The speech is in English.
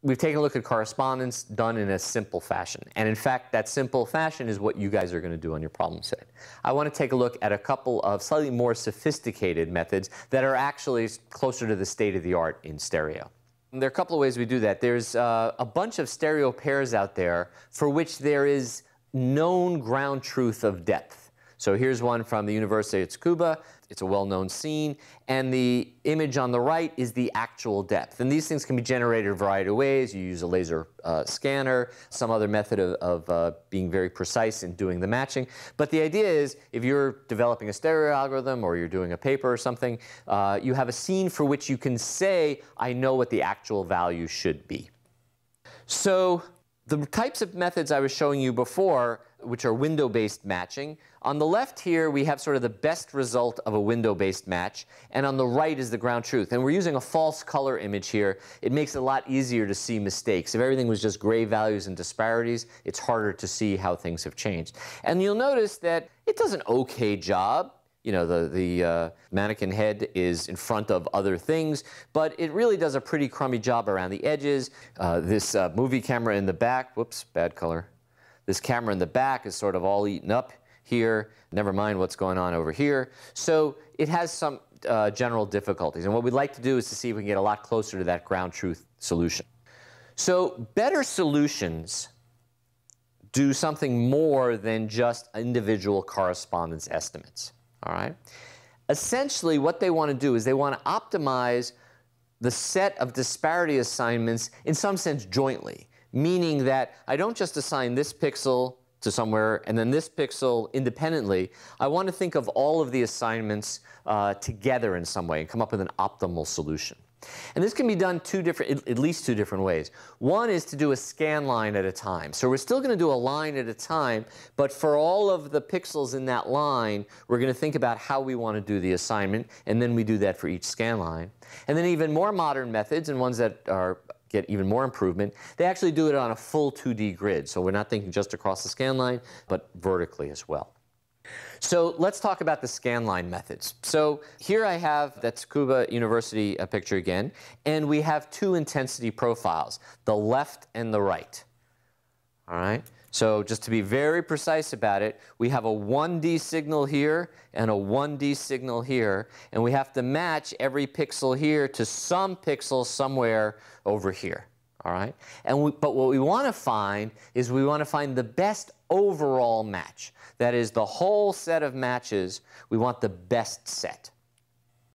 we've taken a look at correspondence done in a simple fashion. And in fact, that simple fashion is what you guys are going to do on your problem set. I want to take a look at a couple of slightly more sophisticated methods that are actually closer to the state of the art in stereo. There are a couple of ways we do that. There's a bunch of stereo pairs out there for which there is known ground truth of depth. So here's one from the University of Tsukuba. It's a well-known scene, and the image on the right is the actual depth. And these things can be generated a variety of ways. You use a laser scanner, some other method of being very precise in doing the matching. But the idea is, if you're developing a stereo algorithm or you're doing a paper or something, you have a scene for which you can say, I know what the actual value should be. So the types of methods I was showing you before, which are window-based matching, on the left here we have sort of the best result of a window-based match, and on the right is the ground truth. And we're using a false color image here. It makes it a lot easier to see mistakes. If everything was just gray values and disparities, it's harder to see how things have changed. And you'll notice that it does an okay job. You know, the mannequin head is in front of other things, but it really does a pretty crummy job around the edges. This movie camera in the back, whoops, bad color. This camera in the back is sort of all eaten up here, never mind what's going on over here. So it has some general difficulties, and what we'd like to do is to see if we can get a lot closer to that ground truth solution. So better solutions do something more than just individual correspondence estimates. All right? Essentially, what they want to do is they want to optimize the set of disparity assignments in some sense jointly, meaning that I don't just assign this pixel to somewhere and then this pixel independently. I want to think of all of the assignments together in some way and come up with an optimal solution. And this can be done at least two different ways. One is to do a scan line at a time. So we're still going to do a line at a time, but for all of the pixels in that line, we're going to think about how we want to do the assignment, and then we do that for each scan line. And then even more modern methods, and ones that get even more improvement, they actually do it on a full 2D grid. So we're not thinking just across the scan line, but vertically as well. So let's talk about the scanline methods. So here I have that Tsukuba University picture again, and we have two intensity profiles, the left and the right. All right? So just to be very precise about it, we have a 1D signal here and a 1D signal here, and we have to match every pixel here to some pixel somewhere over here. All right? But what we want to find is we want to find the best overall match. That is, the whole set of matches, we want the best set.